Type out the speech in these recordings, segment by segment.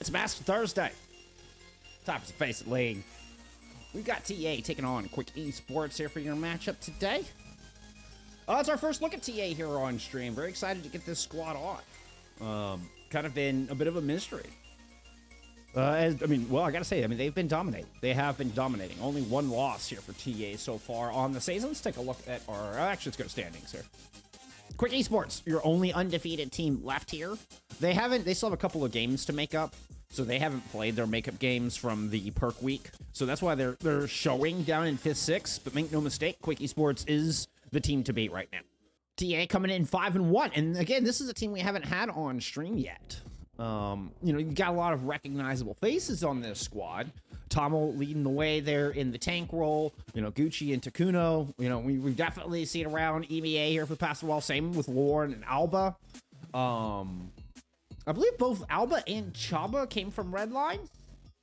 It's Master Thursday. Time for some FACEIT League. We've got TA taking on Quick Esports here for your matchup today. It's our first look at TA here on stream. Very excited to get this squad on. Kind of been a bit of a mystery. I gotta say, they've been dominating. They have been dominating. Only one loss here for TA so far on the season. Let's take a look at our... Actually, let's go to standings here. Quick Esports, your only undefeated team left here. They still have a couple of games to make up, so they haven't played their makeup games from the perk week. So that's why they're showing down in 5th, 6th, but make no mistake, Quick Esports is the team to beat right now. TA coming in 5-1, and again, this is a team we haven't had on stream yet. You got a lot of recognizable faces on this squad. Tomo leading the way there in the tank role. Gucci and Takuno. We've definitely seen around EMEA here for the past while. Same with Lauren and Alba. I believe both Alba and Chaba came from Redline?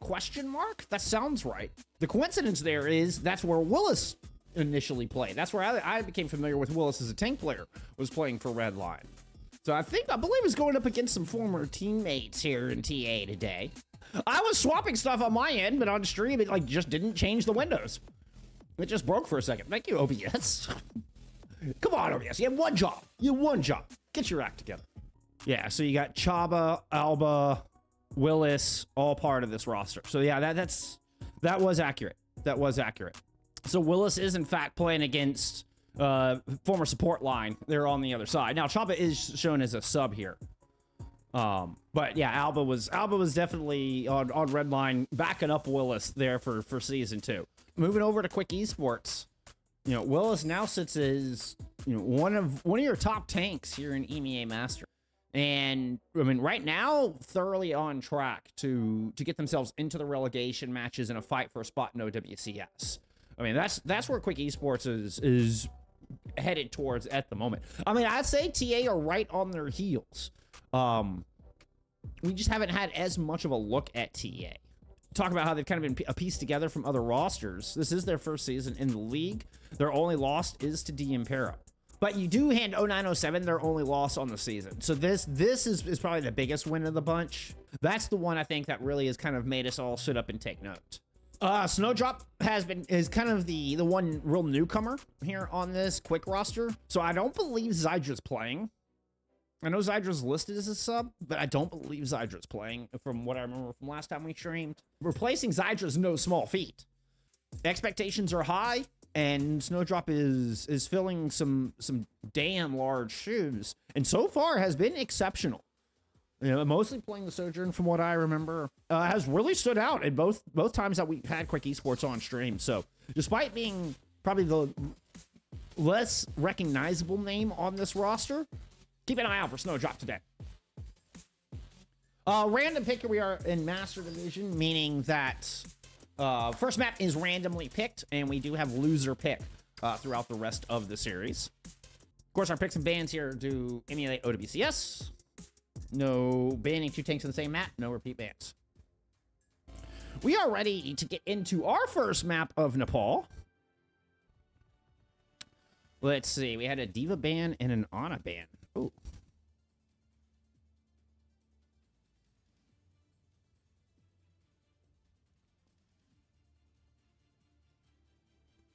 Question mark? That sounds right. The coincidence there is that's where Willis initially played. That's where I became familiar with Willis as a tank player, was playing for Redline. So I believe he's going up against some former teammates here in TA today. I was swapping stuff on my end, but on stream, it just didn't change the windows. It just broke for a second. Thank you, OBS. Come on, OBS. You have one job. Get your act together. Yeah, so you got Chaba, Alba, Willis, all part of this roster. So yeah, that was accurate. So Willis is in fact playing against former support line. They're on the other side. Now Chaba is shown as a sub here. But yeah, Alba was definitely on red line backing up Willis there for season 2. Moving over to Quick Esports. Willis now sits as one of your top tanks here in EMEA Master. And right now, thoroughly on track to get themselves into the relegation matches in a fight for a spot in OWCS. That's where Quick Esports is headed towards at the moment. I'd say TA are right on their heels. We just haven't had as much of a look at TA. Talk about how they've kind of been pieced together from other rosters. This is their first season in the league. Their only loss is to D Impera. But you do hand 0907 their only loss on the season. So this is probably the biggest win of the bunch. That's the one I think that really has kind of made us all sit up and take note. Snowdrop is kind of the one real newcomer here on this Quick roster. So I don't believe Zydra's playing. I know Zydra's listed as a sub, but I don't believe Zydra's playing from what I remember from last time we streamed. Replacing Zydra's no small feat. Expectations are high, and Snowdrop is filling some damn large shoes, and so far has been exceptional. Mostly playing the Sojourn from what I remember, has really stood out in both times that we've had Quick Esports on stream. So despite being probably the less recognizable name on this roster, keep an eye out for Snowdrop today. Random pick here. We are in Master Division, meaning that first map is randomly picked, and we do have loser pick throughout the rest of the series. Of course, our picks and bans here do emulate OWCS. No banning 2 tanks on the same map. No repeat bans. We are ready to get into our first map of Nepal. Let's see. We had a Diva ban and an Ana ban. Ooh.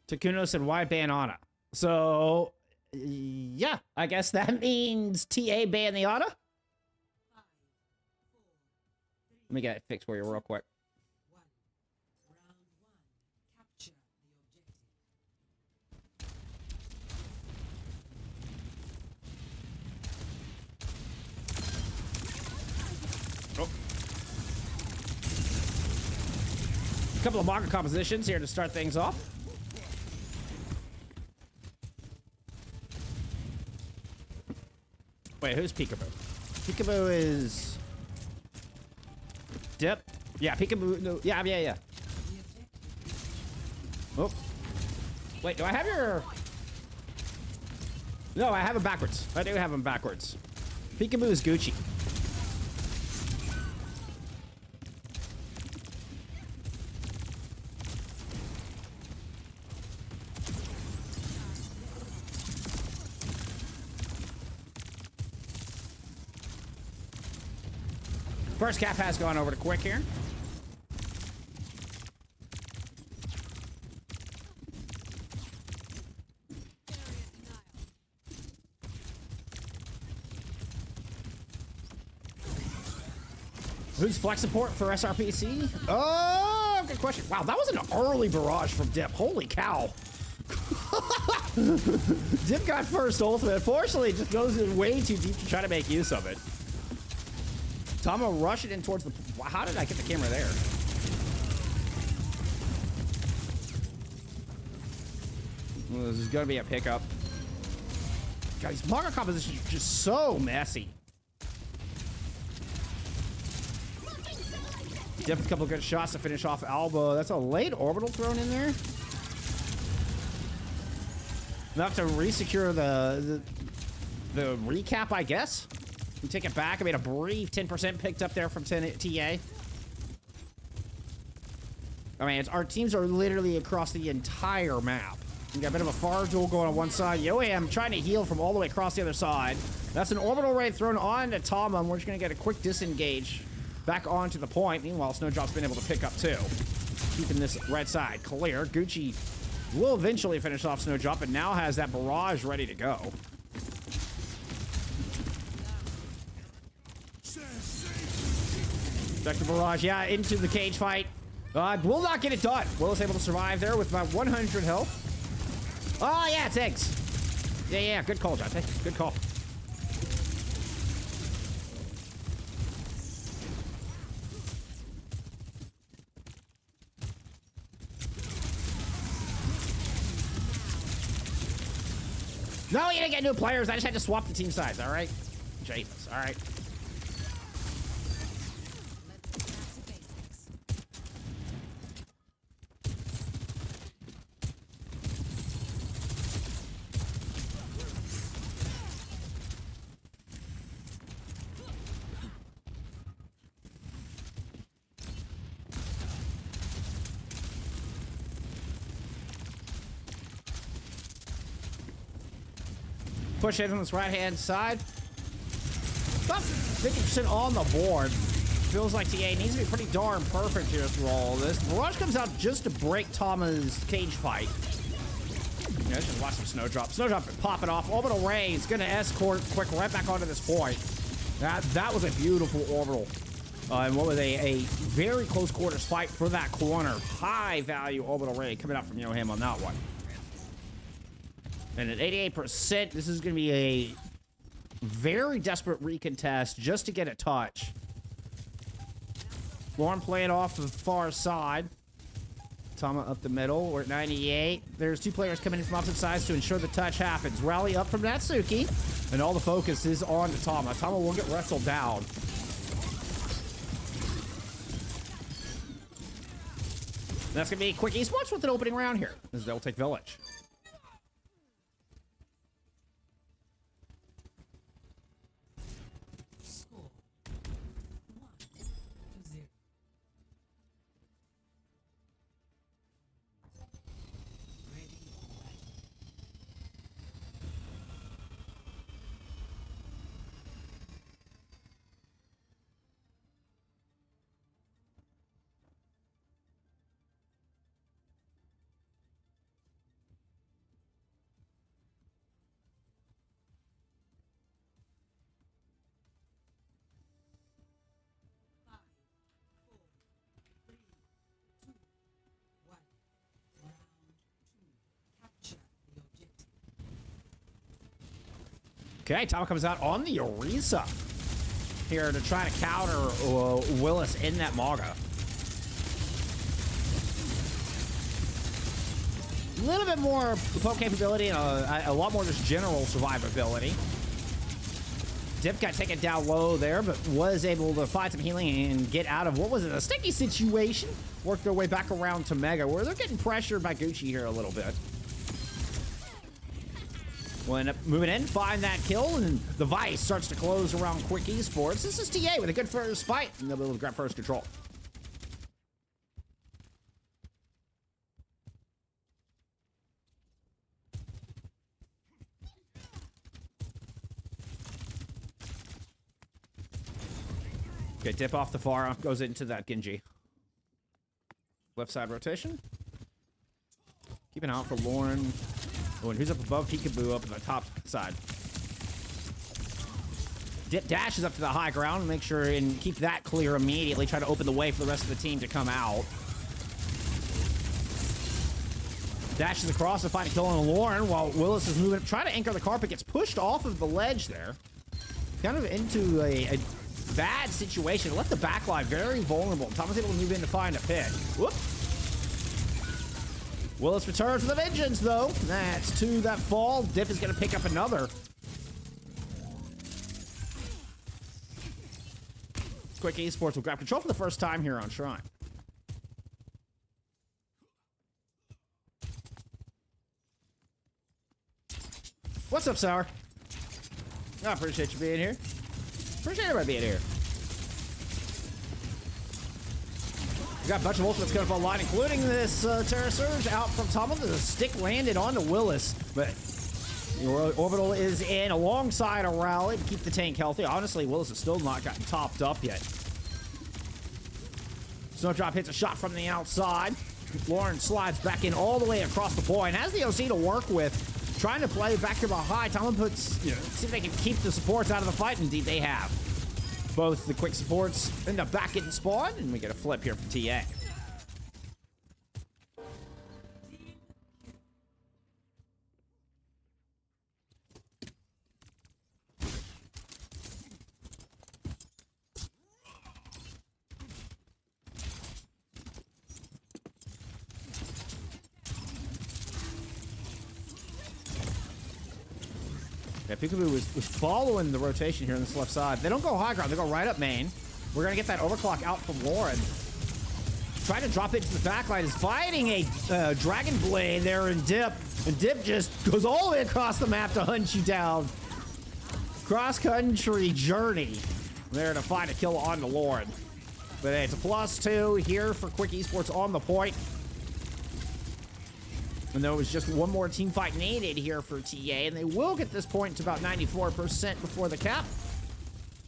Takuno said, why ban Ana? So, yeah, I guess that means TA ban the Ana. Let me get it fixed for you real quick. Oh. A couple of market compositions here to start things off. Wait, who's Peekaboo? Peekaboo is... Dip. Yeah, Peekaboo. No, yeah. Oh. Wait, do I have your... No, I have him backwards. I do have him backwards. Peekaboo is Gucci. First cap has gone over to Quick here. Who's flex support for SRPC? Oh, good question. Wow, that was an early barrage from Dip. Holy cow. Dip got first ultimate. Unfortunately, it just goes in way too deep to try to make use of it. Tama rushing in towards the... How did I get the camera there? Well, this is going to be a pickup. God, these Maga compositions are just so messy. Dip a couple of good shots to finish off Alba. That's a late orbital thrown in there. Enough to re-secure the recap, I guess. We take it back. I made a brief 10% picked up there from TA. I mean, our teams are literally across the entire map. We got a bit of a far duel going on one side. Yoam trying to heal from all the way across the other side. That's an orbital raid thrown on to Tama, and we're just going to get a quick disengage back onto the point. Meanwhile, Snowdrop's been able to pick up too. Keeping this right side clear. Gucci will eventually finish off Snowdrop, and now has that barrage ready to go. Back to barrage, yeah, into the cage fight. Will not get it done. Will is able to survive there with about 100 health. Oh, yeah, it's eggs. Yeah, good call, Jonte. Good call. No, you didn't get new players. I just had to swap the team sides, all right? Jesus, all right. Push it on this right-hand side. About 50% on the board. Feels like TA needs to be pretty darn perfect here through all of this. Barrage comes out just to break Tama's cage fight. Yeah, let's just watch some Snowdrop. Snowdrop popping off. Orbital Ray is going to escort Quick right back onto this point. That was a beautiful orbital. And what was a very close quarters fight for that corner. High value orbital Ray coming out from Yoham on that one. And at 88%, this is going to be a very desperate recontest just to get a touch. Lauren playing off the far side. Tama up the middle. We're at 98. There's two players coming in from opposite sides to ensure the touch happens. Rally up from Natsuki. And all the focus is on to Tama. Tama will get wrestled down. That's going to be Quick Esports with an opening round here, as they'll take Village. Okay, Tama comes out on the Orisa here to try to counter Willis in that Maga. A little bit more poke capability and a lot more just general survivability. Dip got taken down low there, but was able to find some healing and get out of what was it, a sticky situation. Work their way back around to Mega, where they're getting pressured by Gucci here a little bit. We'll end up moving in, find that kill, and the Vice starts to close around Quick Esports. This is TA with a good first fight, and they'll be able to grab first control. Okay, dip off the Pharah. Goes into that Genji. Left side rotation. Keep an eye out for Lauren. Oh, and who's up above? Peekaboo up on the top side. Dip dashes up to the high ground and make sure and keep that clear immediately. Try to open the way for the rest of the team to come out. Dashes across to find a kill on Lauren while Willis is moving. Try to anchor the carpet. Gets pushed off of the ledge there. Kind of into a bad situation. Left the backline very vulnerable. Thomas able to move in to find a pick. Whoop. Willis returns for the vengeance, though. That's two that fall. Dip is going to pick up another. Quick Esports will grab control for the first time here on Shrine. What's up, Sour? I appreciate you being here. Appreciate everybody being here. We got a bunch of ultimates coming from online, including this Terra Surge out from Tama. The stick landed onto Willis, but your orbital is in alongside a rally to keep the tank healthy. Honestly, Willis has still not gotten topped up yet. Snowdrop hits a shot from the outside. Lauren slides back in all the way across the point. Has the OC to work with. Trying to play back to behind. Tomlin puts, see if they can keep the supports out of the fight. Indeed, they have. Both the quick supports end up back getting spawned, and we get a flip here for TA. Yeah, Peekaboo was following the rotation here on this left side. They don't go high ground. They go right up main. We're going to get that overclock out from Lauren. Trying to drop it to the backline. Is fighting a Dragon Blade there in Dip. And Dip just goes all the way across the map to hunt you down. Cross-country journey there to find a kill on the Lauren. But hey, it's a +2 here for Quick Esports on the point. And there was just one more team fight needed here for TA, and they will get this point to about 94% before the cap.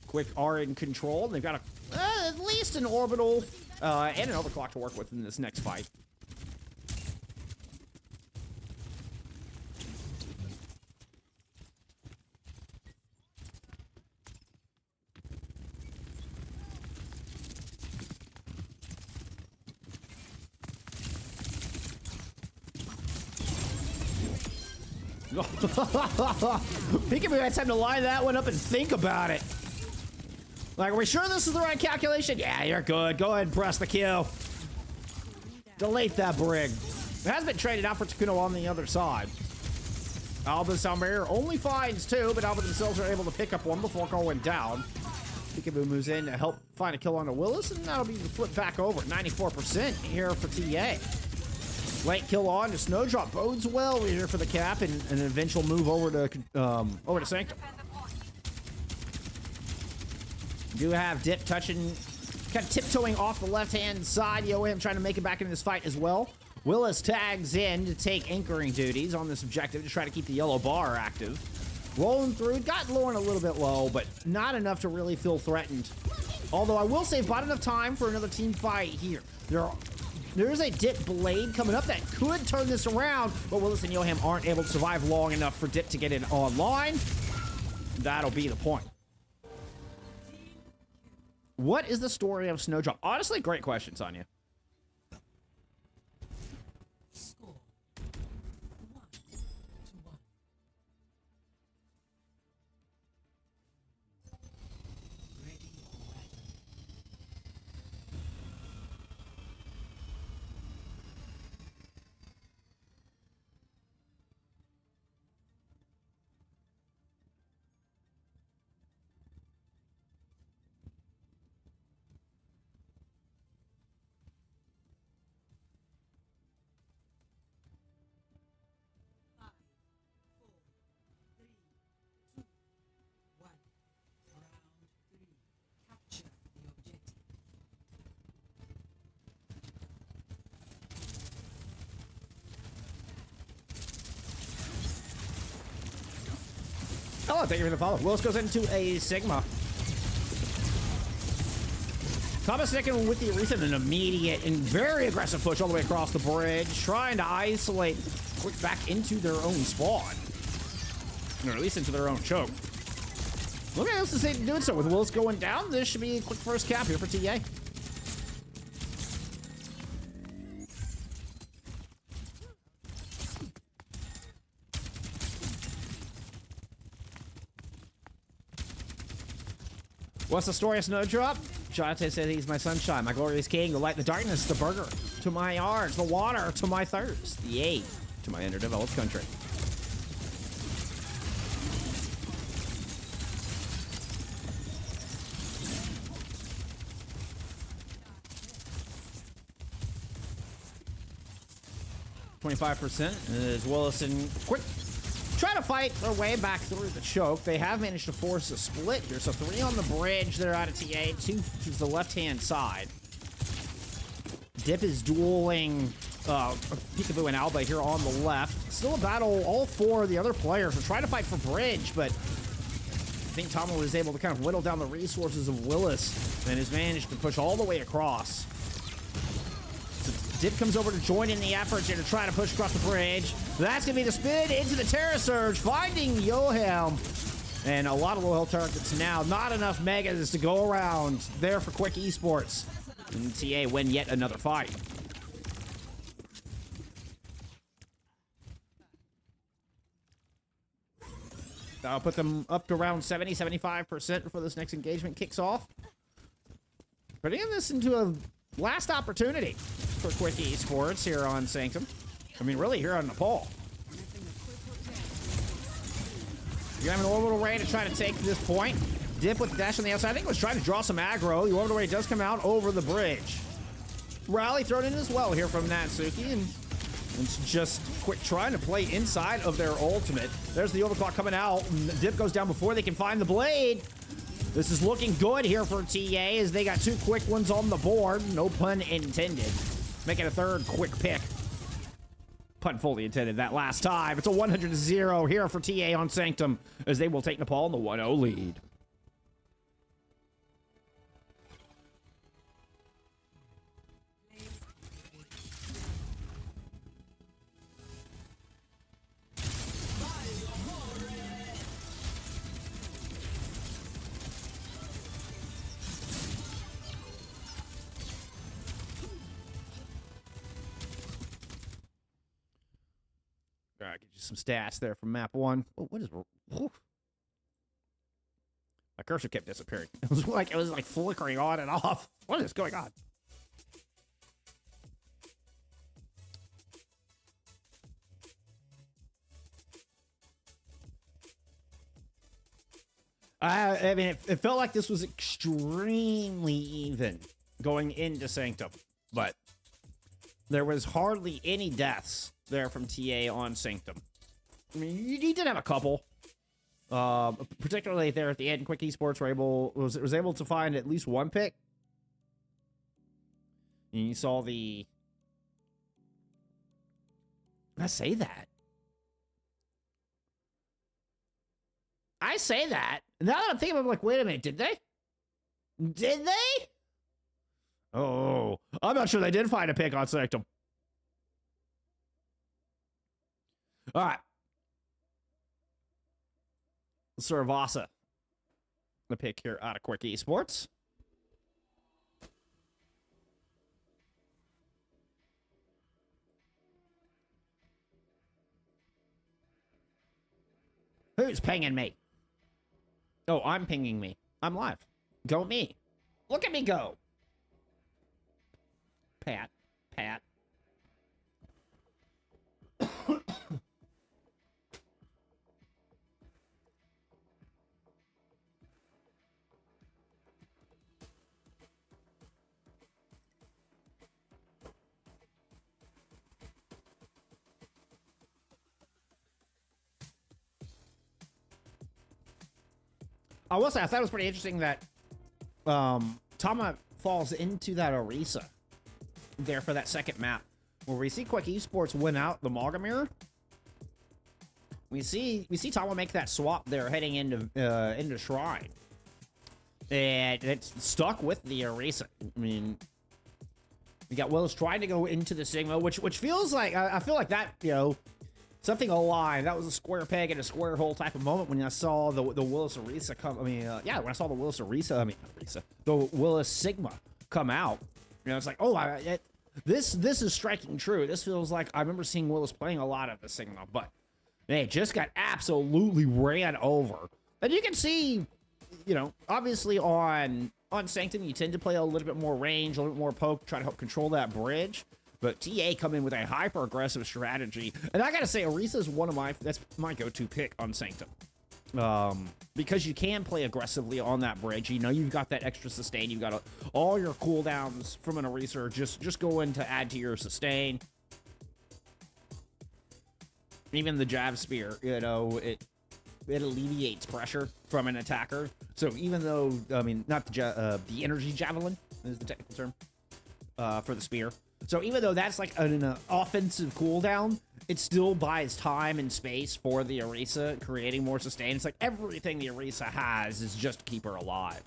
Quick are in control. They've got at least an orbital and an overclock to work with in this next fight. Peekaboo had time to line that one up and think about it. Like, are we sure this is the right calculation? Yeah, you're good. Go ahead and press the kill. Delete that brig. It has been traded out for Takuno on the other side. Alba Salmir only finds two, but Alba themselves are able to pick up one before going down. Peekaboo moves in to help find a kill on the Willis, and that'll be the flip back over. 94% here for TA. Late kill on to Snowdrop bodes well here for the cap, and an eventual move over to Sanctum. Do have Dip touching, kind of tiptoeing off the left-hand side. Yoam trying to make it back into this fight as well. Willis tags in to take anchoring duties on this objective to try to keep the yellow bar active. Rolling through, got Lauren a little bit low, but not enough to really feel threatened. Although I will say, bought enough time for another team fight here. There's a Dip blade coming up that could turn this around, but Willis and Yoham aren't able to survive long enough for Dip to get in online. That'll be the point. What is the story of Snowdrop? Honestly, great question, Sonya. Oh, thank you for the follow. Willis goes into a Sigma. Thomas sticking with the Aretha, an immediate and very aggressive push all the way across the bridge, trying to isolate Quick back into their own spawn. Or at least into their own choke. Look at us doing so with Willis going down. This should be a quick first cap here for TA. What's the story of Snowdrop? Jonathan said he's my sunshine, my glorious king, the light, the darkness, the burger, to my arts, the water, to my thirst, the aid, to my underdeveloped country. .5% as Willis and Quick try to fight their way back through the choke. They have managed to force a split here. So 3 on the bridge. They're out of TA. 2 to the left-hand side. Dip is dueling Peekaboo and Alba here on the left. Still a battle. All 4 of the other players are trying to fight for bridge, but I think Tomo was able to kind of whittle down the resources of Willis and has managed to push all the way across. Dip comes over to join in the efforts here to try to push across the bridge. That's going to be the spin into the Terra Surge, finding Yohelm. And a lot of low health targets now. Not enough Megas to go around there for Quick Esports. And TA win yet another fight. I'll put them up to around 70-75% before this next engagement kicks off. Putting this into a last opportunity for Quick Esports here on Sanctum. I mean, really, here on Nepal. You're having an orbital ray to try to take this point. Dip with the dash on the outside. I think it was trying to draw some aggro. The orbital ray does come out over the bridge. Rally thrown in as well here from Natsuki. And it's just Quick trying to play inside of their ultimate. There's the overclock coming out. And Dip goes down before they can find the blade. This is looking good here for TA as they got 2 quick ones on the board. No pun intended. Making a third quick pick. Pun fully intended that last time. It's a 100-0 here for TA on Sanctum as they will take Nepal in the 1-0 lead. All right, get you some stats there from map 1. Oh, what is... Whew. My cursor kept disappearing. It was like flickering on and off. What is going on? I mean, it felt like this was extremely even going into Sanctum, but there was hardly any deaths there from TA on Sanctum. I mean, you did have a couple. Particularly there at the end, Quick Esports was able to find at least 1 pick. And you saw the... I say that. Now that I'm thinking about it, I'm like, wait a minute, did they? Did they? Oh, I'm not sure they did find a pick on Sanctum. All right. Suravasa, the pick here out of Quick Esports. Who's pinging me? Oh, I'm pinging me. I'm live. Go me. Look at me go. Pat. I will say, I thought it was pretty interesting that Tama falls into that Orisa there for that second map, where we see Quick Esports win out the Magamir. We see Tama make that swap there heading into Shrine. And it's stuck with the Orisa. I mean, we got Willis trying to go into the Sigma, which feels like, I feel like that, you know, something aligned. That was a square peg in a square hole type of moment when I saw the Willis Orisa come. I mean, yeah, when I saw the Willis Orisa, the Willis Sigma come out, you know, it's like, oh, this is striking true. This feels like I remember seeing Willis playing a lot of the Sigma, but they just got absolutely ran over. And you can see, you know, obviously on Sanctum, you tend to play a little bit more range, a little bit more poke, try to help control that bridge. But TA come in with a hyper-aggressive strategy. And I gotta say, Orisa is that's my go-to pick on Sanctum. Because you can play aggressively on that bridge. You know, you've got that extra sustain. You've got all your cooldowns from an Orisa are just go in to add to your sustain. Even the jab spear, you know, it alleviates pressure from an attacker. So even though, I mean, not the energy javelin is the technical term for the spear. So even though that's like an offensive cooldown, it still buys time and space for the Orisa, creating more sustain. It's like everything the Orisa has is just to keep her alive.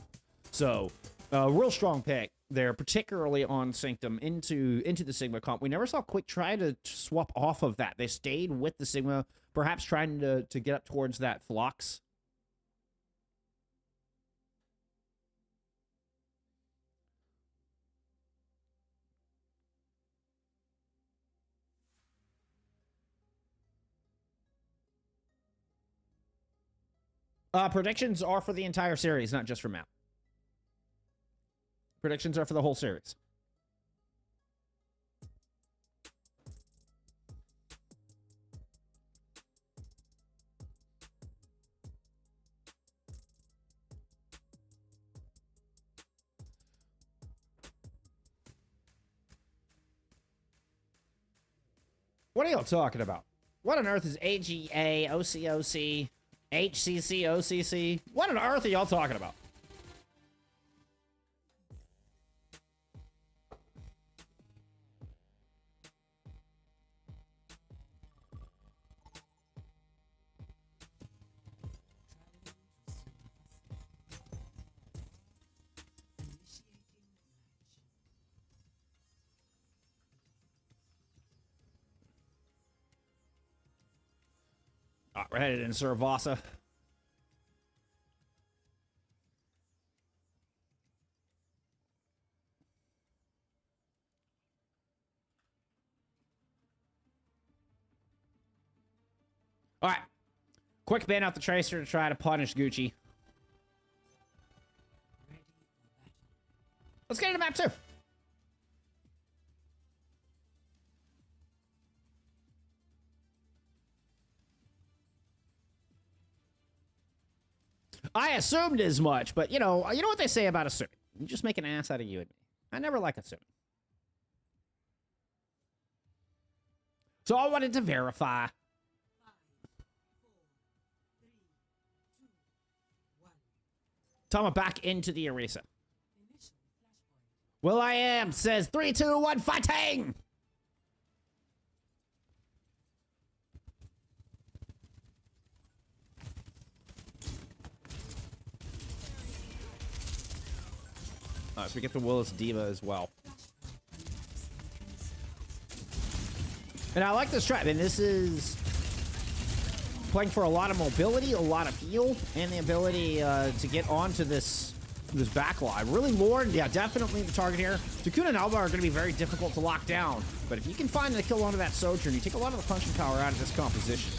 So real strong pick there, particularly on Sanctum into the Sigma comp. We never saw Quick try to swap off of that. They stayed with the Sigma, perhaps trying to get up towards that Flux. Predictions are for the entire series, not just for map. Predictions are for the whole series. What are y'all talking about? What on earth is AGA, OCOC, HCC, OCC? What on earth are y'all talking about? We're headed in Suravasa. All right. Quick ban out the Tracer to try to punish Gucci. Let's get into map 2. I assumed as much, but you know what they say about assuming. You just make an ass out of you and me. I never like assuming. So I wanted to verify. 5, 4, 3, 2, 1. Tama back into the Orisa. Well, I am, says 3, 2, 1, fighting! So we get the Willis Diva as well. And I like this strat. And this is playing for a lot of mobility, a lot of heal, and the ability to get onto this backline. Really, Lord, yeah, definitely the target here. Takuna and Alba are going to be very difficult to lock down. But if you can find the kill onto that Sojourn, you take a lot of the punching power out of this composition.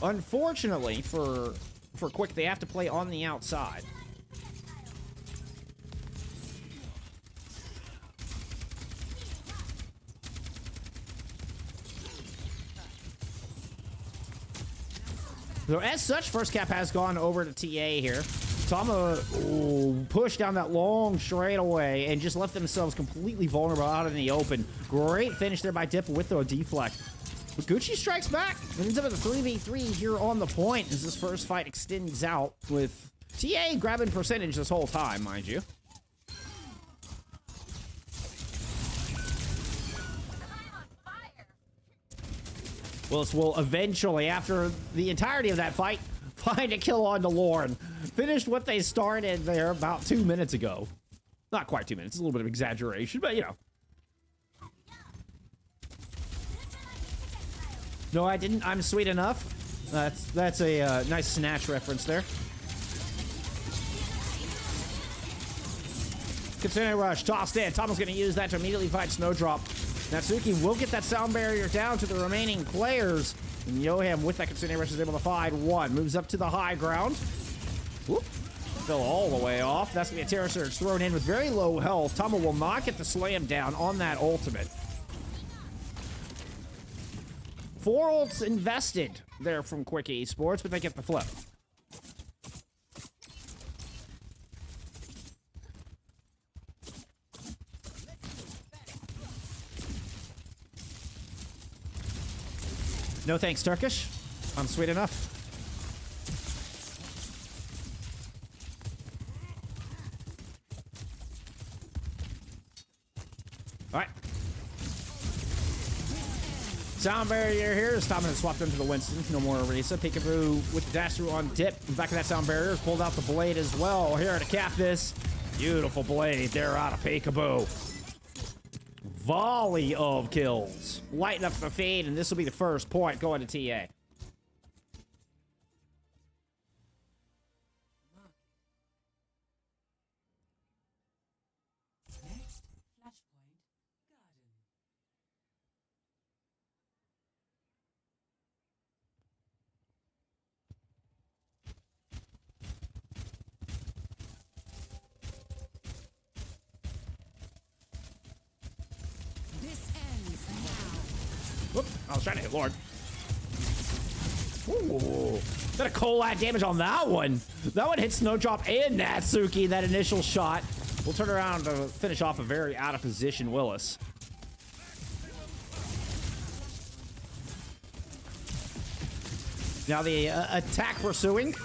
Unfortunately, for Quick, they have to play on the outside. So as such, first cap has gone over to TA here. Tama pushed down that long straightaway and just left themselves completely vulnerable out in the open. Great finish there by Dip with the deflect. But Gucci strikes back. It ends up with a 3v3 here on the point as this first fight extends out with TA grabbing percentage this whole time, mind you. Willis will eventually, after the entirety of that fight, Find a kill on the Lorne. Finished what they started there about 2 minutes ago. Not quite 2 minutes. It's a little bit of exaggeration, but you know. No, I didn't. I'm sweet enough. That's a nice snatch reference there. Kitsune Rush, tossed in. Tomo's going to use that to immediately fight Snowdrop. Natsuki will get that sound barrier down to the remaining players. And Yoham, with that Kitsune Rush, is able to find one. Moves up to the high ground. Whoop. Fell all the way off. That's going to be a Terror Surge thrown in with very low health. Tomo will not get the slam down on that ultimate. 4 ults invested there from Quick Esports, but they get the flip. No thanks, Turkish. I'm sweet enough. All right. Sound barrier here. Stopping and swapped into the Winston. No more Arisa. Peekaboo with the dash through on dip. Back of that sound barrier. Pulled out the blade as well. Here to cap this. Beautiful blade there out of Peekaboo. Volley of kills. Lighten up the feed, and this will be the first point going to TA. Whoop, I was trying to hit Lord. Ooh, got a collide damage on that one. That one hit Snowdrop and Natsuki, that initial shot. We'll turn around to finish off a very out of position Willis. Now the attack pursuing.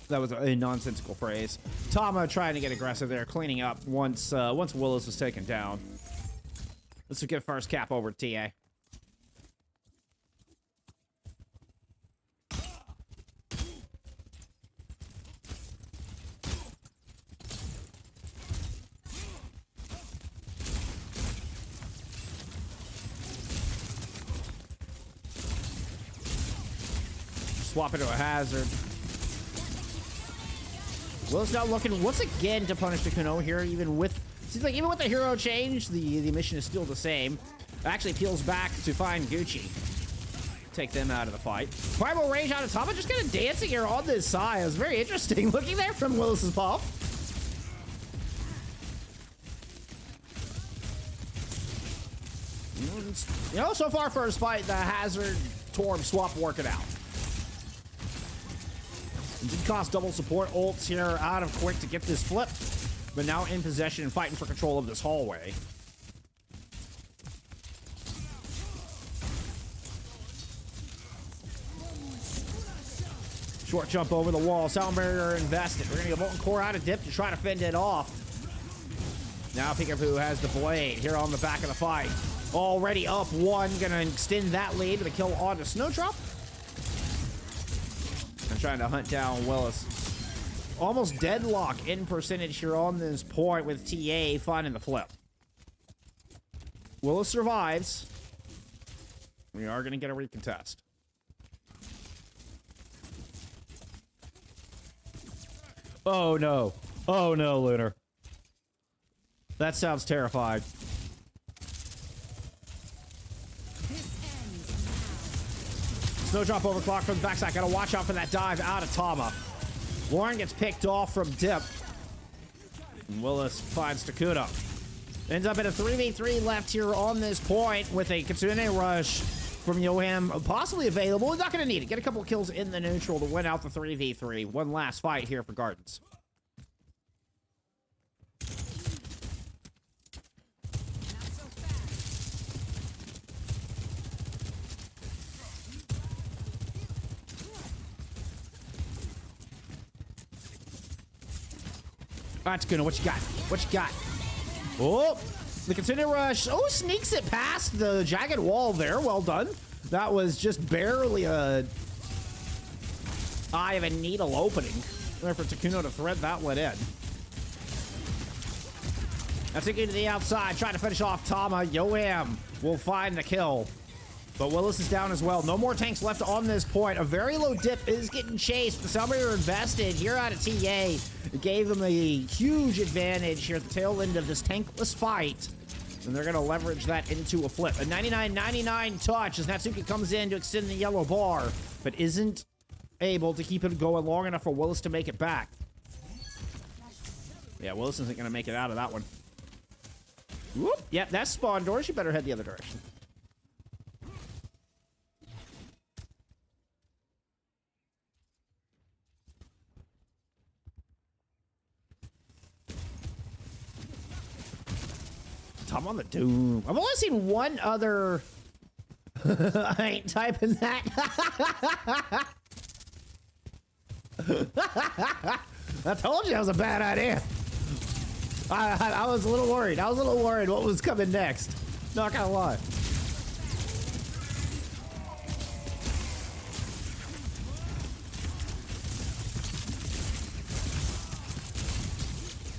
That was a nonsensical phrase. Tama trying to get aggressive there, cleaning up once Willis was taken down. Let's get a first cap over to TA. Swap into a hazard. Will's now looking once again to punish the Kuno here, even with seems like even with the hero change, the mission is still the same. Actually peels back to find Gucci. Take them out of the fight. Primal Rage out of Tama, just kind of dancing here on this side. It was very interesting looking there from Willis's buff. You know, so far first fight, the Hazard Torm swap working out. It did cost double support ults here out of Quick to get this flip, but now in possession and fighting for control of this hallway. Short jump over the wall. Sound barrier invested. We're going to get Molten Core out of dip to try to fend it off. Now Peekaboo has the blade here on the back of the fight. Already up one. Going to extend that lead with a kill onto Snowdrop. And trying to hunt down Willis. Almost deadlock in percentage here on this point with TA finding the flip. Willis survives. We are going to get a recontest. Oh no. Oh no, Lunar. That sounds terrifying. Snowdrop overclock from the backside. Gotta watch out for that dive out of Tama. Lauren gets picked off from dip. And Willis finds Takuda. Ends up at a 3v3 left here on this point with a Kitsune Rush from Yoham possibly available. He's not gonna need it. Get a couple kills in the neutral to win out the 3v3. One last fight here for Gardens. All right, Takuna, what you got? What you got? Oh, the Kitsune Rush. Oh, sneaks it past the jagged wall there. Well done. That was just barely a eye of a needle opening there for Takuno to thread that one in. That's it, to the outside, trying to finish off Tama. Yoam will find the kill. But Willis is down as well. No more tanks left on this point. A very low dip is getting chased. The Salmander invested here out of TA. It gave them a huge advantage here at the tail end of this tankless fight. And they're going to leverage that into a flip. A 99-99 touch as Natsuki comes in to extend the yellow bar, but isn't able to keep it going long enough for Willis to make it back. Yeah, Willis isn't going to make it out of that one. Whoop. Yep, that's spawn doors. You better head the other direction. Tom on the Doom. I've only seen one other... I ain't typing that. I told you that was a bad idea. I was a little worried. I was a little worried what was coming next. Not gonna lie.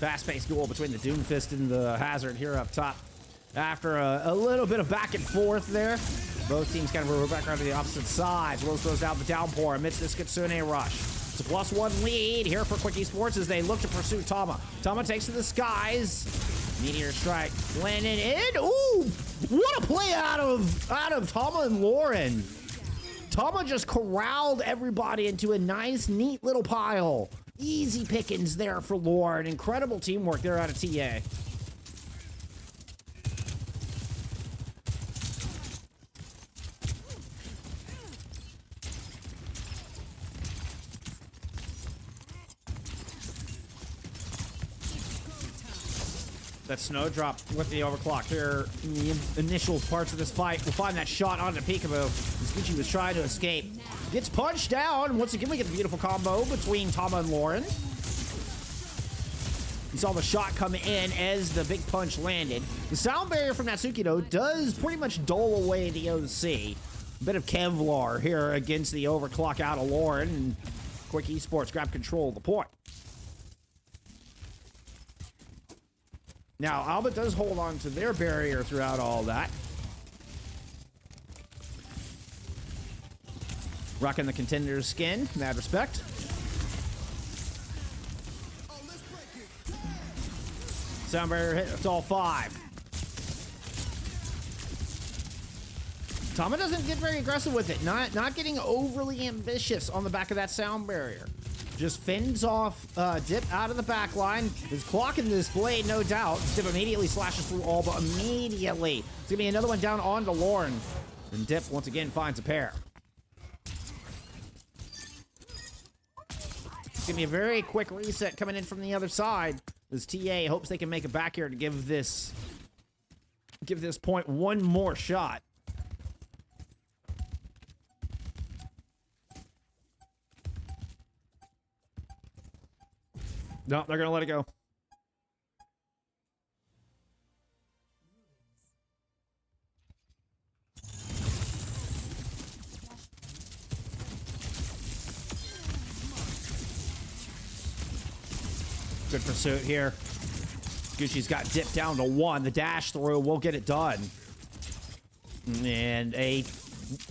Fast-paced duel between the Doomfist and the Hazard here up top. After a little bit of back and forth there, both teams kind of move back around to the opposite sides. Willis throws down the downpour amidst this Kitsune rush. It's a +1 lead here for Quick Esports as they look to pursue Tama. Tama takes to the skies. Meteor strike landing in. Ooh, what a play out of Tama and Lauren. Tama just corralled everybody into a nice, neat little pile. Easy pickings there for Lauren. Incredible teamwork there out of TA. That snowdrop with the overclock here in the initial parts of this fight. We'll find that shot onto Peekaboo. Gucci was trying to escape. Gets punched down. Once again, we get the beautiful combo between Tama and Lauren. You saw the shot come in as the big punch landed. The sound barrier from Natsuki, though, does pretty much dole away the OC. A bit of Kevlar here against the overclock out of Lauren. And Quick Esports grab control of the point. Now, Alba does hold on to their barrier throughout all that. Rocking the contender's skin in that respect. Sound barrier hit, it's all 5. Tama doesn't get very aggressive with it. Not getting overly ambitious on the back of that sound barrier. Just fends off Dip out of the back line. Is clocking this blade, no doubt. Dip immediately slashes through Alba immediately. It's gonna be another one down onto Lauren. And Dip once again finds a pair. It's gonna be a very quick reset coming in from the other side. As TA hopes they can make it back here to give this point one more shot. No, they're gonna let it go. Good pursuit here. Gucci's got dipped down to 1. The dash through will get it done. And a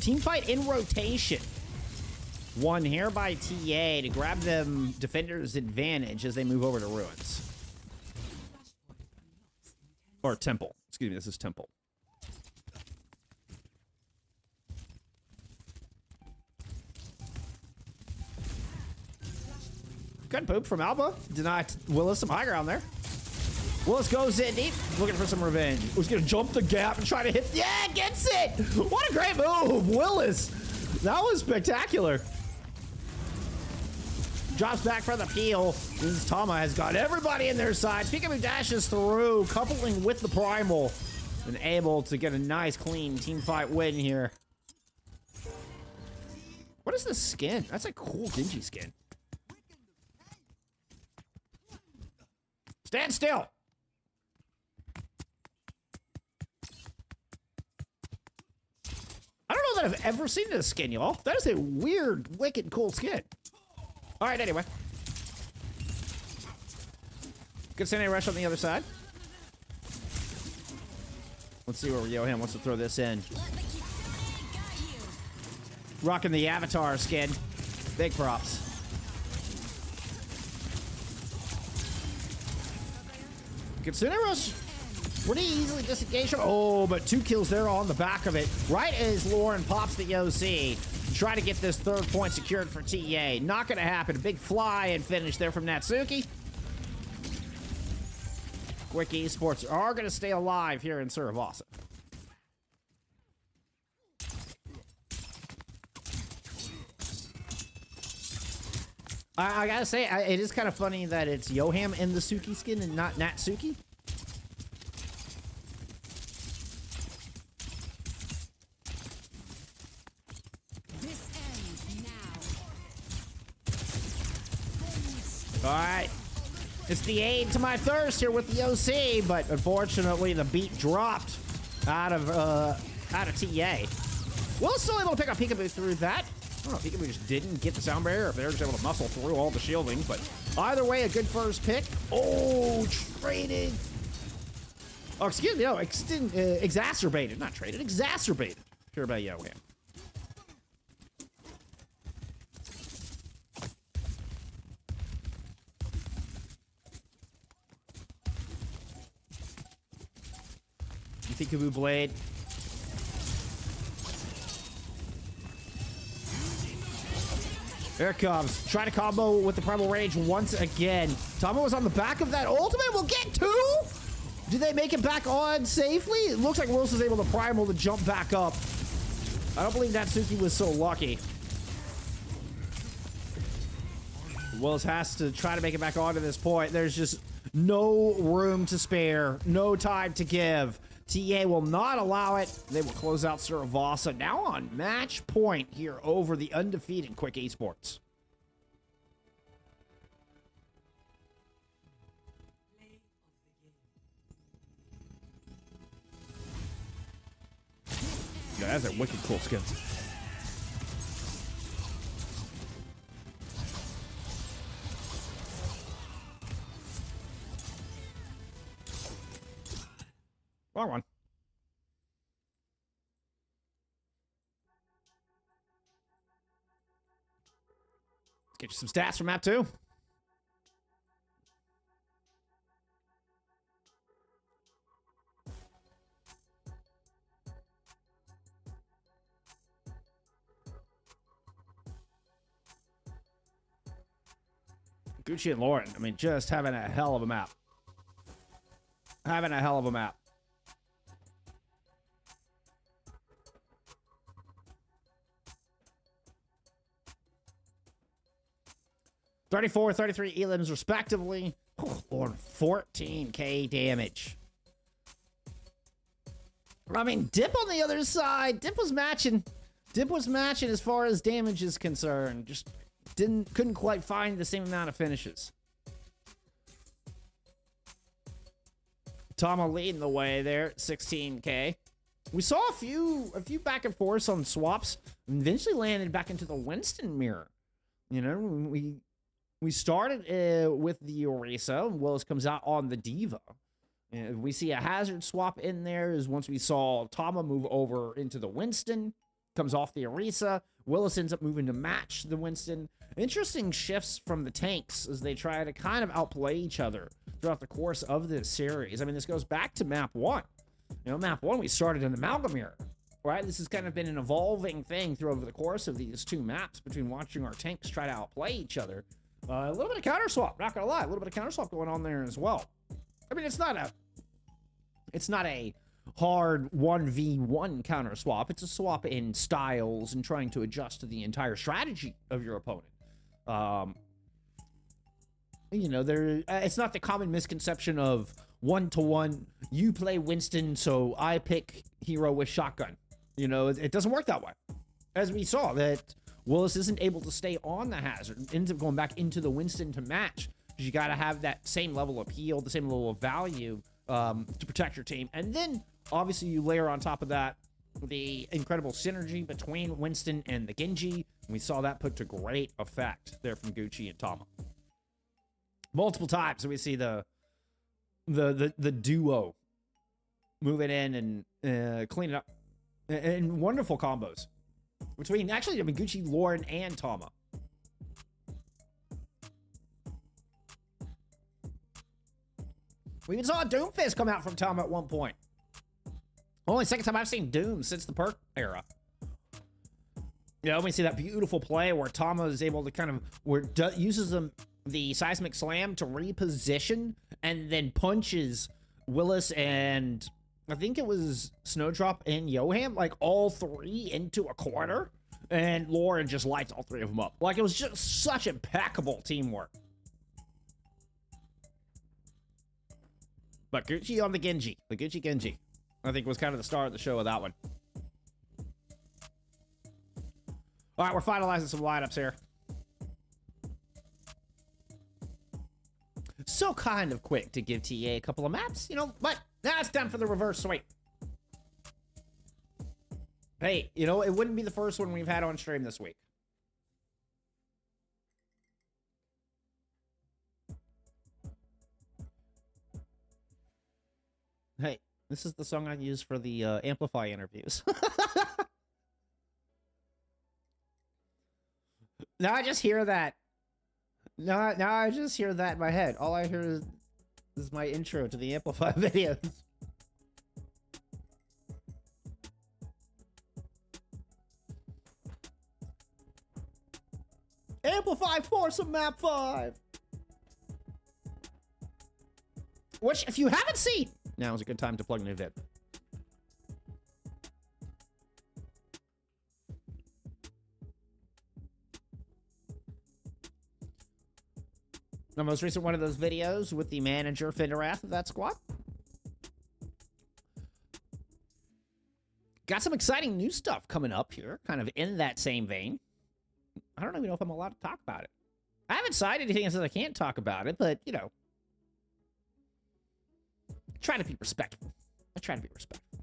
team fight in rotation. Won here by TA to grab them defenders' advantage as they move over to Ruins. Or Temple. Excuse me, this is Temple. Good poop from Alba. Denied Willis some high ground there. Willis goes in deep, looking for some revenge. He's gonna jump the gap and try to hit. Yeah, gets it! What a great move, Willis. That was spectacular. Drops back for the peel. This Tama has got everybody in their sides. Peekaboo dashes through, coupling with the Primal. And able to get a nice, clean team fight win here. What is this skin? That's a cool Genji skin. Stand still. I don't know that I've ever seen in a skin, y'all. That is a weird, wicked, cool skin. All right, anyway. Good Sunday rush on the other side. Let's see where Yoham wants to throw this in. Rocking the Avatar skin. Big props. Kitsune Rush pretty easily disengaged. Oh, but 2 kills there on the back of it. Right as Lauren pops the OC. Try to get this 3rd point secured for TA. Not going to happen. A big fly and finish there from Natsuki. Quick Esports are going to stay alive here in Suravasa. I gotta say, it is kind of funny that it's Yoham in the Suki skin and not Natsuki. This ends now. All right. It's the aid to my thirst here with the OC, but unfortunately the beat dropped out of TA. Well, still able to pick up Peekaboo through that. I don't know if Peekaboo just didn't get the sound barrier, or if they were just able to muscle through all the shielding, but either way, a good first pick. Oh, traded. Oh, excuse me, no, exacerbated, not traded, exacerbated. Sure about Yoham. Peekaboo Blade. There it comes. Try to combo with the Primal Rage once again. Tama was on the back of that ultimate. We'll get 2. Do they make it back on safely? It looks like Willis was able to Primal to jump back up. I don't believe Natsuki was so lucky. Willis has to try to make it back on to this point. There's just no room to spare. No time to give. TA will not allow it. They will close out Suravasa now on match point here over the undefeated Quick Esports. Yeah, that's a wicked cool skin. Wrong one. Let's get you some stats from map 2. Gucci and Lauren, I mean, just having a hell of a map. Having a hell of a map. 34, 33 elims respectively. Oh, Lord, 14k damage. I mean, Dip on the other side. Dip was matching. Dip was matching as far as damage is concerned. Just couldn't quite find the same amount of finishes. Tama leading the way there, 16k. We saw a few back and forths on swaps, and eventually landed back into the Winston mirror. You know, we started with the Orisa. Willis comes out on the Diva. We see a hazard swap in there is once we saw Tama move over into the Winston. Comes off the Orisa. Willis ends up moving to match the Winston. Interesting shifts from the tanks as they try to kind of outplay each other throughout the course of this series. I mean, this goes back to map 1. You know, map 1, we started in the Amalgam mirror, right? This has kind of been an evolving thing through over the course of these 2 maps between watching our tanks try to outplay each other. A little bit of counter swap, not gonna lie, a little bit of counter swap going on there as well. I mean, it's not a hard 1v1 counter swap. It's a swap in styles and trying to adjust to the entire strategy of your opponent. You know, it's not the common misconception of 1-to-1. You play Winston, so I pick hero with shotgun. You know, it doesn't work that way. As we saw, that Willis isn't able to stay on the hazard, ends up going back into the Winston to match. You got to have that same level of heal, the same level of value to protect your team. And then, obviously, you layer on top of that the incredible synergy between Winston and the Genji. We saw that put to great effect there from Gucci and Tama. Multiple times we see the duo moving in and clean it up. And wonderful combos between, actually, I mean, Gucci, Lauren, and Tama. We even saw a Doomfist come out from Tama at one point. Only second time I've seen Doom since the perk era. You know, we see that beautiful play where Tama is able to kind of, uses the seismic slam to reposition and then punches Willis and I think it was Snowdrop and Yoham, like all three into a corner. And Lauren just lights all three of them up. Like, it was just such impeccable teamwork. But Gucci on the Genji. The Gucci Genji, I think, was kind of the star of the show with that one. All right, we're finalizing some lineups here. So kind of quick to give TA a couple of maps, you know, but now it's time for the reverse sweep. Hey, you know, it wouldn't be the first one we've had on stream this week. Hey, this is the song I use for the Amplify interviews. Now I just hear that. Now I just hear that in my head. All I hear is my intro to the Amplify videos. Amplify Force of Map 5! Which, if you haven't seen, now is a good time to plug an event. The most recent one of those videos with the manager Fenderath of that squad. Got some exciting new stuff coming up here, kind of in that same vein. I don't even know if I'm allowed to talk about it. I haven't signed anything that says I can't talk about it, but, you know. Try to be respectful. I try to be respectful.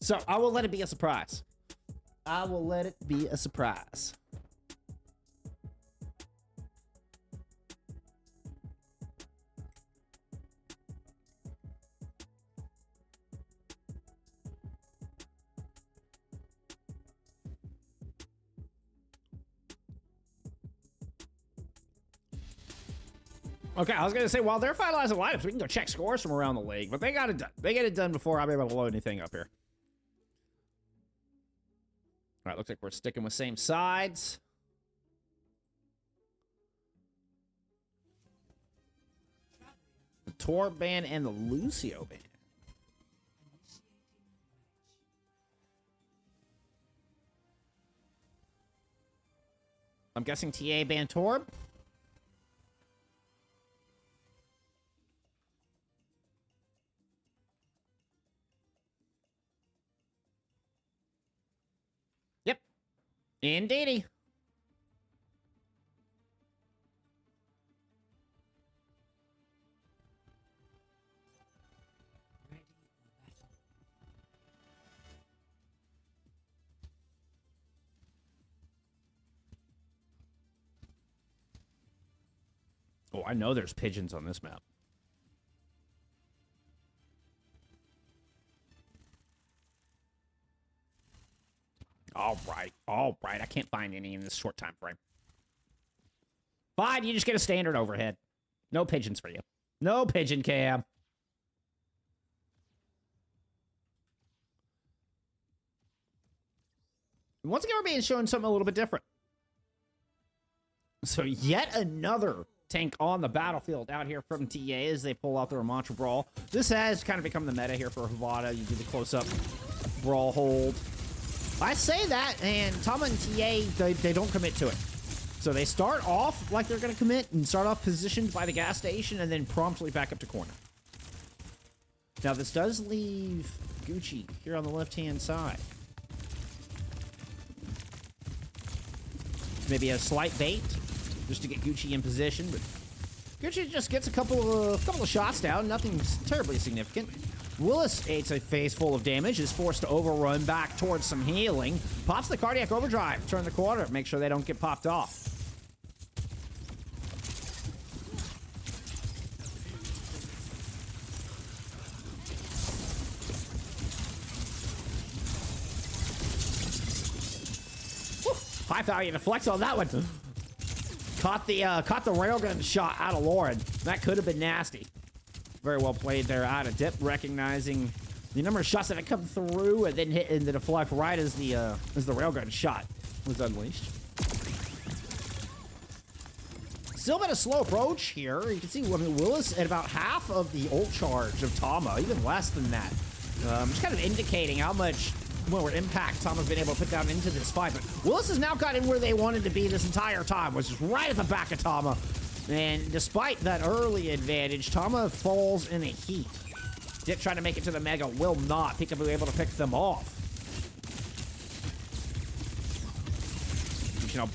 So, I will let it be a surprise. I will let it be a surprise. Okay, I was going to say, while they're finalizing lineups, we can go check scores from around the league, but they got it done. They get it done before I'm able to load anything up here. All right, looks like we're sticking with same sides. The Tor band and the Lucio band. I'm guessing TA band Torb. Indeedy. Oh, I know there's pigeons on this map. All right. I can't find any in this short time frame. Fine, you just get a standard overhead. No pigeons for you. No pigeon cam. Once again, we're being shown something a little bit different. So yet another tank on the battlefield out here from TA as they pull out their Mantra Brawl. This has kind of become the meta here for Havana. You do the close-up brawl hold. I say that, and Tama and TA, they don't commit to it. So they start off like they're going to commit and start off positioned by the gas station and then promptly back up to corner. Now, this does leave Gucci here on the left-hand side. Maybe a slight bait just to get Gucci in position, but Gucci just gets a couple of shots down. Nothing terribly significant. Willis takes a phase full of damage, is forced to overrun back towards some healing, pops the cardiac overdrive, turn the corner, make sure they don't get popped off. High value to flex on that one. Caught the railgun shot out of Lauren. That could have been nasty. Very well played there out of Dip, recognizing the number of shots that had come through and then hit in the deflect right as the railgun shot was unleashed. Still been a slow approach here. You can see Willis at about half of the ult charge of Tama, even less than that. Just kind of indicating how much more impact Tama's been able to put down into this fight. But Willis has now gotten where they wanted to be this entire time, which is right at the back of Tama. And despite that early advantage, Tama falls in a heap. Dip trying to make it to the Mega will not. Pika will be able to pick them off. You know,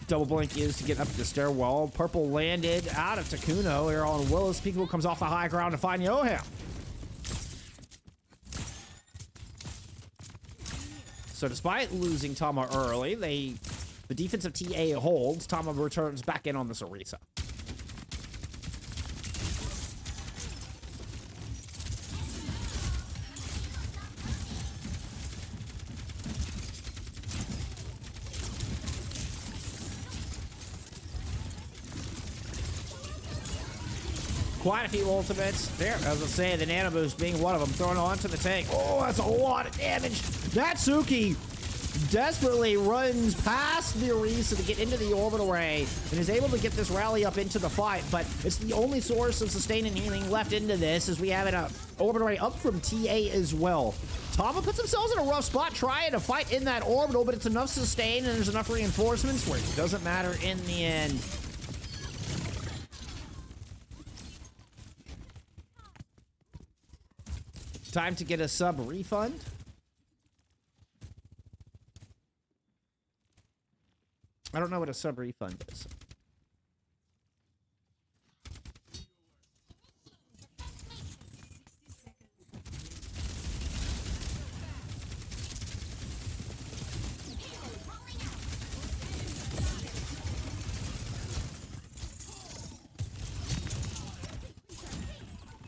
double blink is to get up the stairwell. Purple landed out of Takuno here on Willis. Pika comes off the high ground to find Yoham. So despite losing Tama early, the defensive TA holds. Tama returns back in on the Sarisa. Quite a few ultimates there. As I say, the Nano Boost being one of them, thrown onto the tank. Oh, that's a lot of damage. Natsuki desperately runs past the Arisa to get into the orbital ray and is able to get this rally up into the fight, but it's the only source of sustain and healing left into this as we have an orbital ray up from TA as well. Tama puts themselves in a rough spot trying to fight in that orbital, but it's enough sustain and there's enough reinforcements where it doesn't matter in the end. Time to get a sub refund. I don't know what a sub refund is.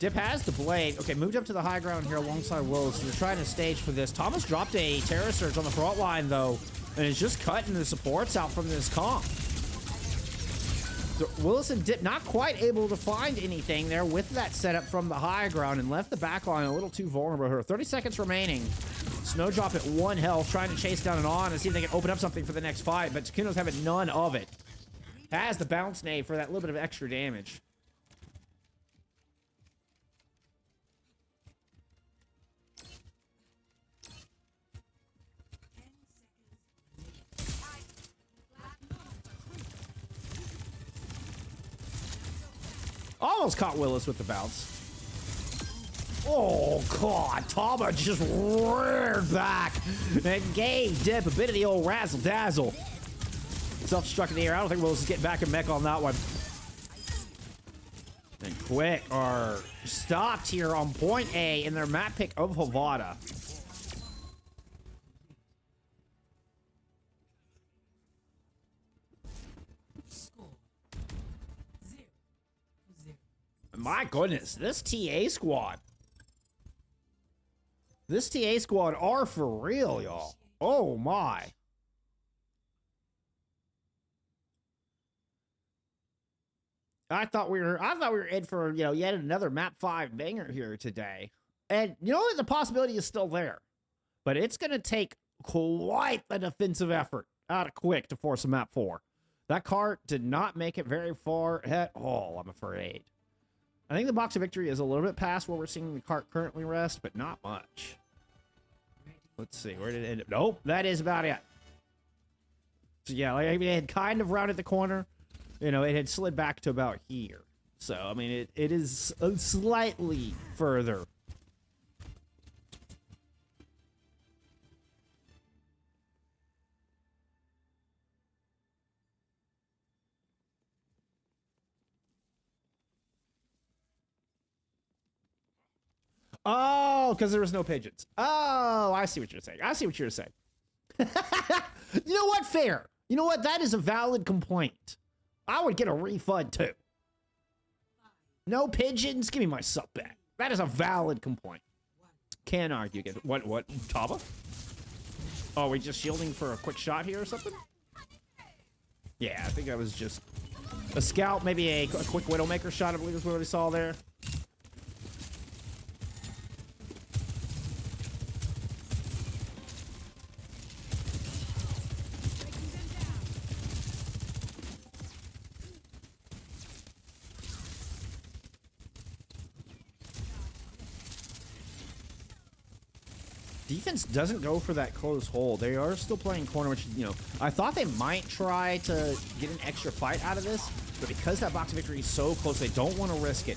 Dip has the blade. Okay, moved up to the high ground here alongside Willis. They're trying to stage for this. Thomas dropped a Terra Surge on the front line, though, and is just cutting the supports out from this comp. So Willis and Dip not quite able to find anything there with that setup from the high ground and left the back line a little too vulnerable here. 30 seconds remaining. Snowdrop at 1 health, trying to chase down and on and see if they can open up something for the next fight, but Takuno's having none of it. Has the bounce nade for that little bit of extra damage. Almost caught Willis with the bounce. Oh, God. Tama just reared back and gave Dip a bit of the old razzle-dazzle. Self-destruct in the air. I don't think Willis is getting back in mech on that one. And Quick are stopped here on point A in their map pick of Havana. My goodness, this TA squad. This TA squad are for real, y'all. Oh my. I thought we were in for, you know, yet another map 5 banger here today. And you know, the possibility is still there. But it's gonna take quite a defensive effort out of Quick to force a map 4. That cart did not make it very far at all, I'm afraid. I think the box of victory is a little bit past where we're seeing the cart currently rest, but not much. Let's see, where did it end up? Nope, that is about it. So yeah, like, I mean, it had kind of rounded the corner. You know, it had slid back to about here. So, I mean, it is slightly further. Oh, because there was no pigeons. Oh, I see what you're saying. I see what you're saying. You know what? Fair. You know what? That is a valid complaint. I would get a refund too. No pigeons? Give me my sub back. That is a valid complaint. Can't argue against it. What? Taba? Oh, we just shielding for a quick shot here or something? Yeah, I think that was just a scout, maybe a quick Widowmaker shot, I believe is what we saw there. Defense doesn't go for that close hold. They are still playing corner, which, you know, I thought they might try to get an extra fight out of this, but because that box victory is so close, they don't want to risk it.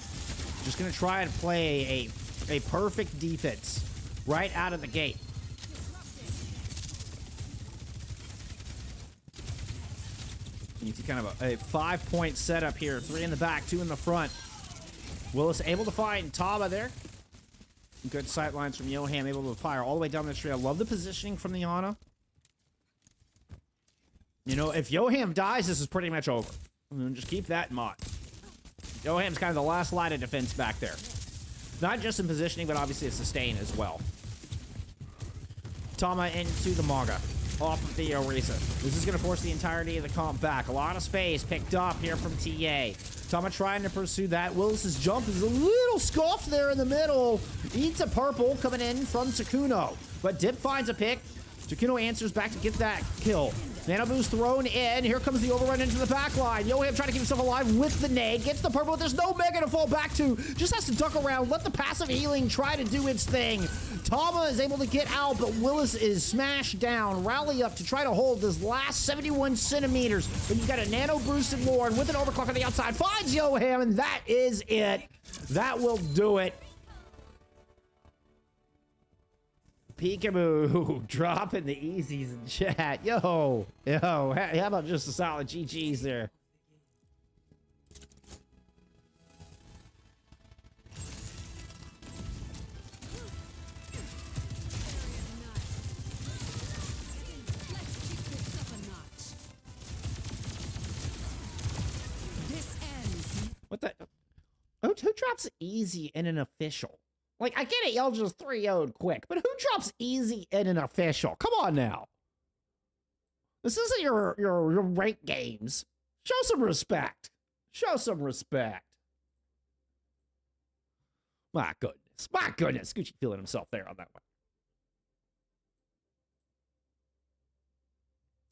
Just going to try and play a perfect defense right out of the gate. You see kind of a 5-point setup here. 3 in the back, 2 in the front. Willis able to find Taba there. Good sight lines from Yoham, able to fire all the way down the street. I love the positioning from the Ana. You know, if Yoham dies, this is pretty much over. Just keep that in mind. Yoham's kind of the last line of defense back there. Not just in positioning, but obviously a sustain as well. Tama into the Maga. Off of the Orisa. This is going to force the entirety of the comp back. A lot of space picked up here from TA. Tama trying to pursue that. Willis's jump is a little scuffed there in the middle. Eats a purple coming in from Takuno. But Dip finds a pick. Takuno answers back to get that kill. Nano boost thrown in. Here comes the overrun into the back line. Yoham trying to keep himself alive with the nade. Gets the purple. There's no Mega to fall back to. Just has to duck around. Let the passive healing try to do its thing. Tama is able to get out, but Willis is smashed down. Rally up to try to hold this last 71 centimeters. But you've got a nano boosted Lord with an overclock on the outside. Finds Yoham, and that is it. That will do it. Peekaboo, dropping the easies in chat. Yo, how about just a solid GG's there? What the? Who drops easy in an official? Like, I get it, y'all just 3-0'd quick, but who drops easy in an official? Come on now. This isn't your ranked games. Show some respect. Show some respect. My goodness. My goodness. Gucci feeling himself there on that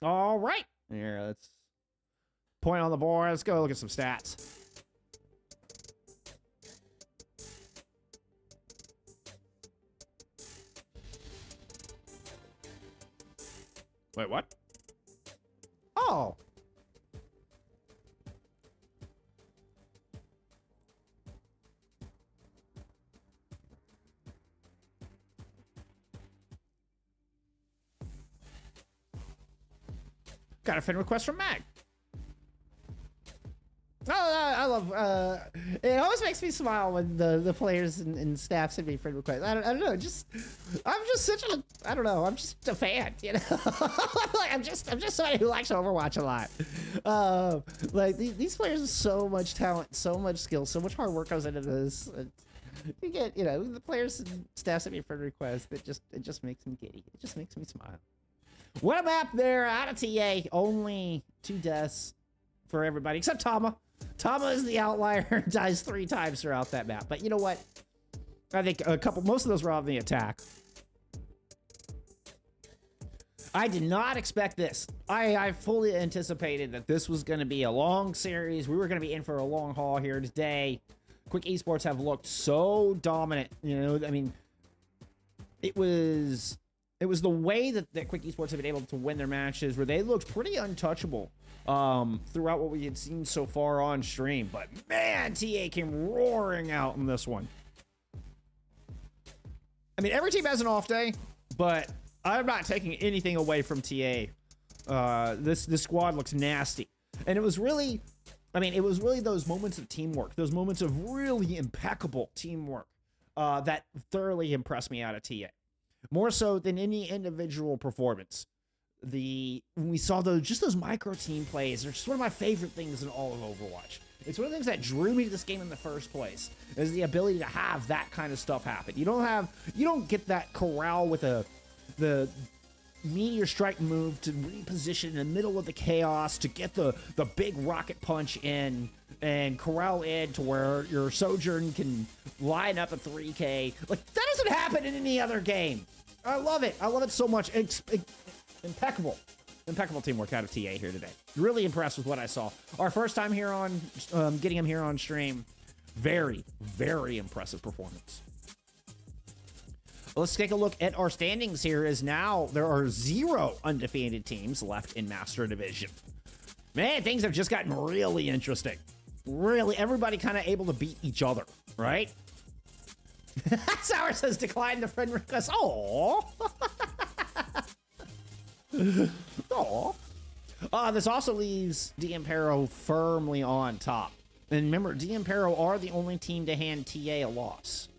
one. All right. Here, let's point on the board. Let's go look at some stats. Wait, what? Oh. Got a friend request from Mag. Oh, I love, it always makes me smile when the players and staff send me friend requests. I don't know, I'm just such a, I don't know, I'm just a fan, you know? Like, I'm just somebody who likes Overwatch a lot. Like, these players have so much talent, so much skill, so much hard work goes into this. You get, you know, the players and staff send me friend requests, it just makes me giddy. It just makes me smile. What a map there, out of TA, only 2 deaths for everybody, except Tama. Tama is the outlier, dies 3 times throughout that map. But you know what? I think most of those were on the attack. I did not expect this. I fully anticipated that this was going to be a long series. We were going to be in for a long haul here today. Quick Esports have looked so dominant. You know, I mean, it was the way that Quick Esports have been able to win their matches where they looked pretty untouchable throughout what we had seen so far on stream. But man, TA came roaring out in this one. I mean, every team has an off day, but I'm not taking anything away from TA. This squad looks nasty. And it was really those moments of teamwork, those moments of really impeccable teamwork that thoroughly impressed me out of TA. More so than any individual performance. When we saw those micro team plays, they're just one of my favorite things in all of Overwatch. It's one of the things that drew me to this game in the first place, is the ability to have that kind of stuff happen. You don't get that corral with the meteor strike move to reposition in the middle of the chaos to get the big rocket punch in and corral in to where your Sojourn can line up a 3K. Like, that doesn't happen in any other game. I love it. I love it so much. It's impeccable. Impeccable teamwork out of TA here today. Really impressed with what I saw. Our first time here on, getting him here on stream. Very, very impressive performance. Let's take a look at our standings here, as now there are 0 undefeated teams left in Master Division. Man, things have just gotten really interesting. Really, everybody kind of able to beat each other, right? Sour says decline the friend request. Aww. Aww. This also leaves D'Ampero firmly on top. And remember, D'Ampero are the only team to hand TA a loss.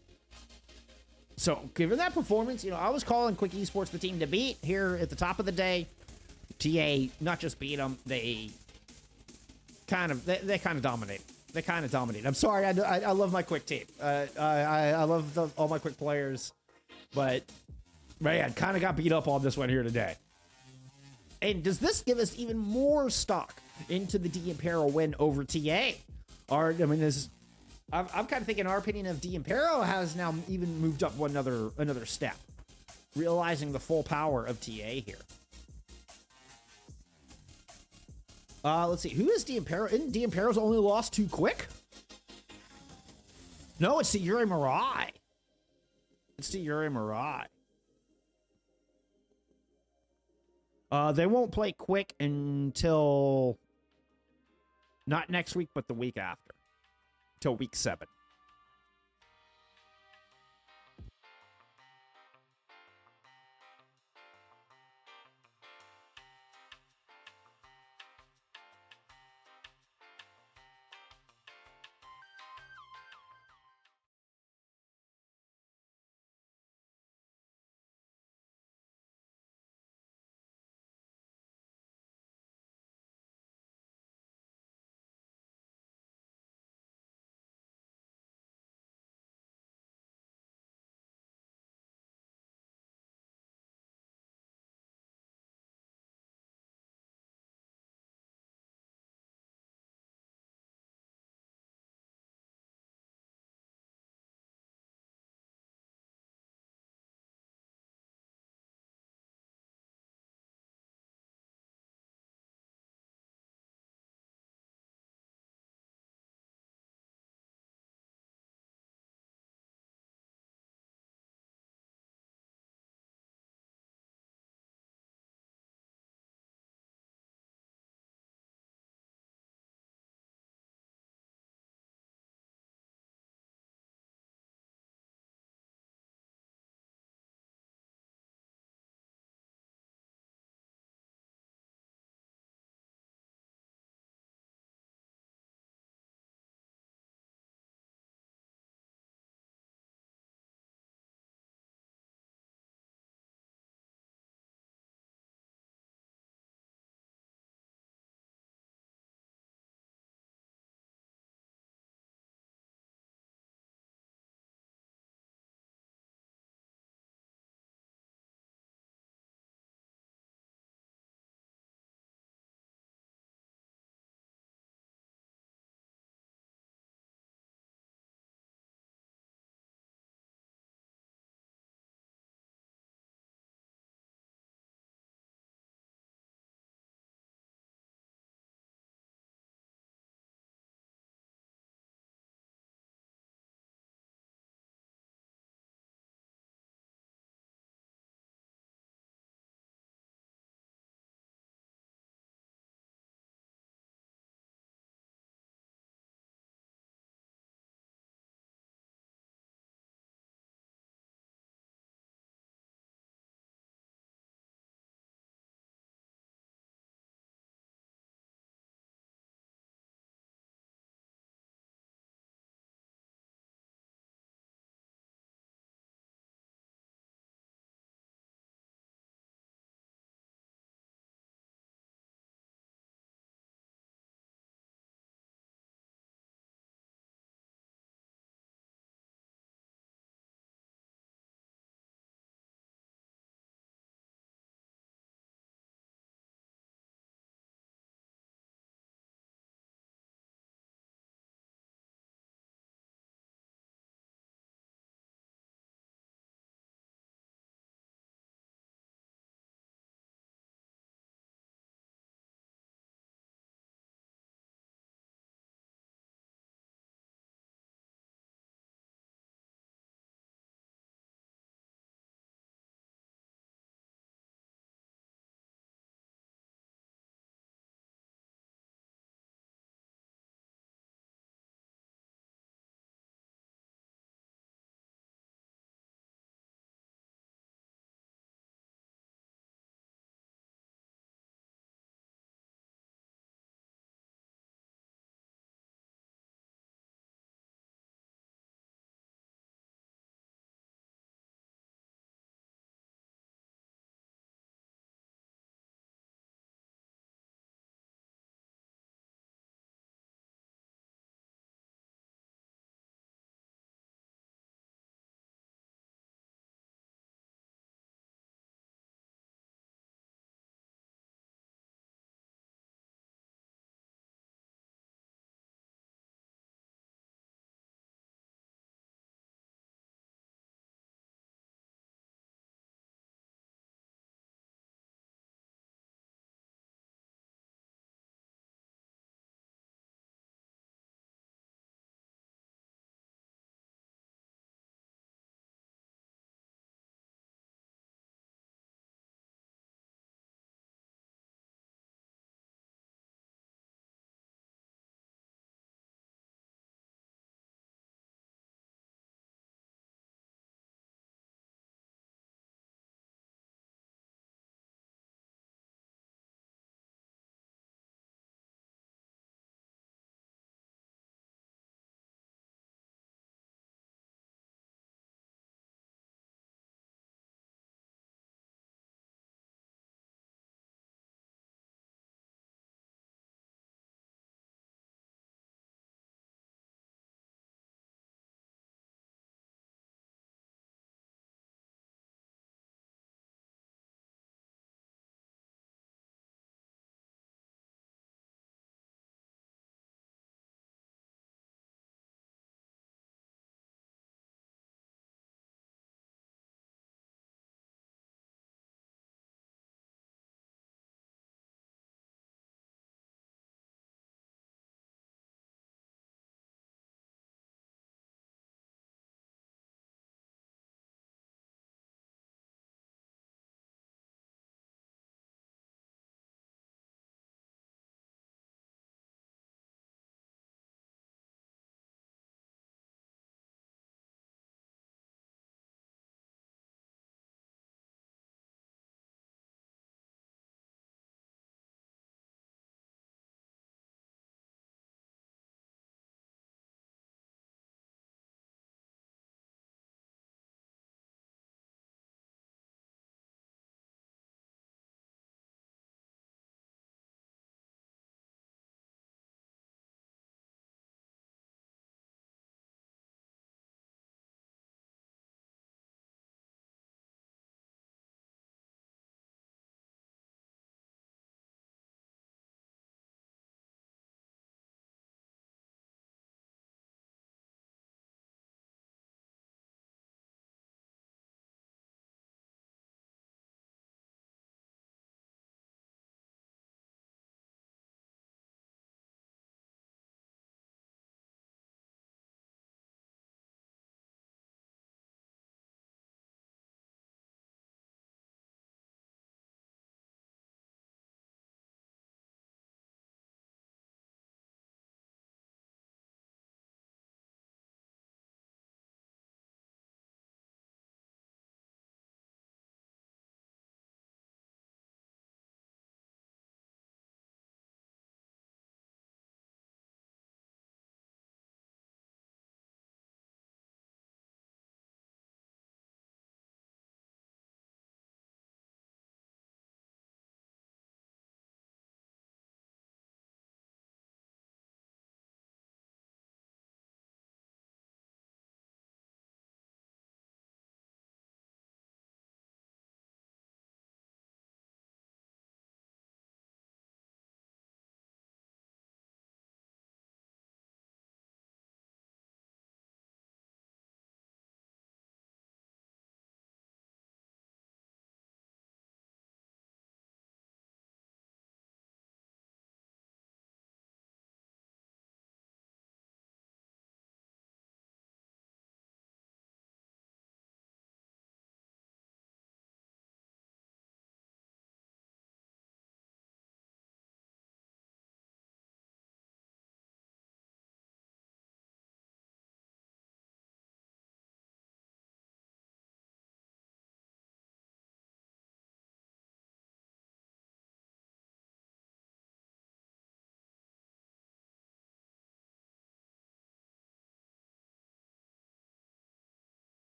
So, given that performance, I was calling Quick Esports the team to beat here at the top of the day. TA not just beat them, they kind of dominate. They kind of dominate. I'm sorry, I love my Quick team. I love all my Quick players, but man, kind of got beat up on this one here today. And does this give us even more stock into the D'Ampero win over TA? I'm kind of thinking our opinion of D'Ampero has now even moved up another step, realizing the full power of TA here. Let's see. Who is D'Ampero? Isn't D'Ampero's only lost to Quick? No, it's to Yuri Mirai. It's to Yuri Mirai. They won't play Quick until not next week, but the week after. Till week 7.